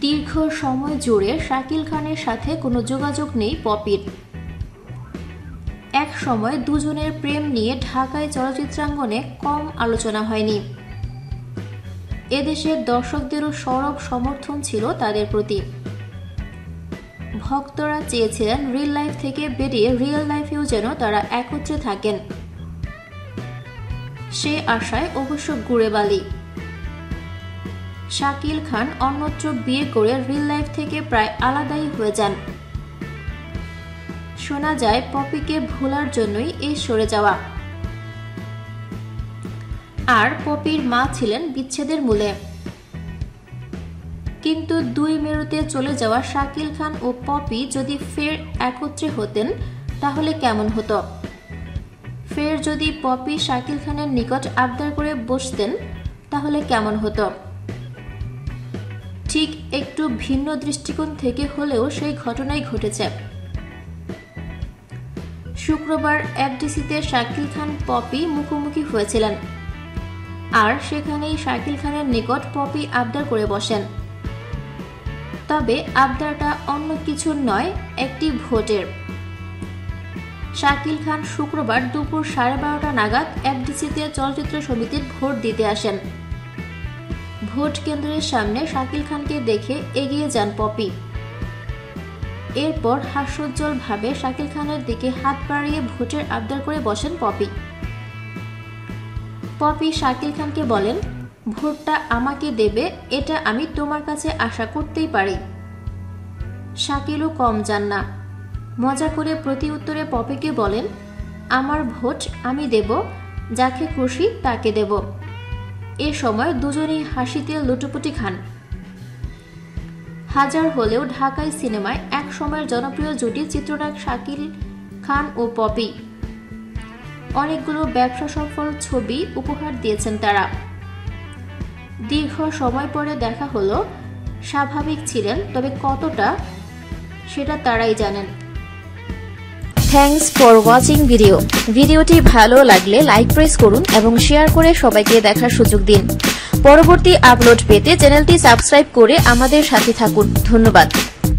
দীর্ঘ সময় জুড়ে শাকিল খানের সাথে কোনো যোগাযোগ নেই পপির। এক সময় দুজনের প্রেম নিয়ে ঢাকায় চলচ্চিত্রাঙ্গনে কম আলোচনা হয়নি। এদেশের দর্শকদেরও সরব সমর্থন ছিল তাদের প্রতি। ভক্তরা চেয়েছিলেন রিয়েল লাইফ থেকে বেরিয়ে রিয়েল লাইফেও যেন তারা একত্রে থাকেন। সে আশায় অবশ্য গুড়ে বালি। শাকিল খান অন্যত্র বিয়ে করে রিয়েল লাইফ থেকে প্রায় আলাদাই হয়ে যান। শোনা যায় পপিকে ভোলার জন্যই এই সরে যাওয়া। আর পপির মা ছিলেন বিচ্ছেদের মূলে। কিন্তু দুই মেরুতে চলে যাওয়া শাকিল খান ও পপি যদি ফের একত্রে হতেন তাহলে কেমন হতো? ফের যদি পপি শাকিল খানের নিকট আবদার করে বসতেন তাহলে কেমন হতো? ঠিক একটু ভিন্ন দৃষ্টিকোণ থেকে হলেও সেই ঘটনাই ঘটেছে। শুক্রবার এফডিসিতে শাকিল খান পপি মুখোমুখি হয়েছিলেন। আর সেখানেই শাকিল খানের নিকট পপি আবদার করে বসেন। তবে আবদারটা অন্য কিছুর নয়, একটি ভোটের। শাকিল খান শুক্রবার দুপুর 12:30 নাগাদ এফডিসিতে চলচ্চিত্র সমিতির ভোট দিতে আসেন। ভোট কেন্দ্রের সামনে শাকিল খানকে দেখে এগিয়ে যান পপি। এরপর হাস্যোজ্জ্বলভাবে শাকিল খানের দিকে হাত বাড়িয়ে ভোটের আবদার করে বসেন পপি। পপি শাকিল খানকে বলেন, ভোটটা আমাকে দেবে এটা আমি তোমার কাছে আশা করতেই পারি। শাকিলও কম যান না। মজা করে প্রতি উত্তরে পপিকে বলেন, আমার ভোট আমি দেব, যাকে খুশি তাকে দেব। এ সময় দুজনেই হাসিতে লুটোপুটি খান। হাজার হলেও ঢাকাই সিনেমায় এক সময়ের জনপ্রিয় জুটি চিত্রনায়ক শাকিল খান ও পপি। অনেকগুলো ব্যবসা সফল ছবি উপহার দিয়েছেন তারা। দীর্ঘ সময় পরে দেখা হলো, স্বাভাবিক ছিলেন, তবে কতটা সেটা তারাই জানেন। থ্যাঙ্কস ফর ওয়াচিং ভিডিওটি ভালো লাগলে লাইক প্রেস করুন এবং শেয়ার করে সবাইকে দেখার সুযোগ দিন। পরবর্তী আপলোড পেতে চ্যানেলটি সাবস্ক্রাইব করে আমাদের সাথে থাকুন। ধন্যবাদ।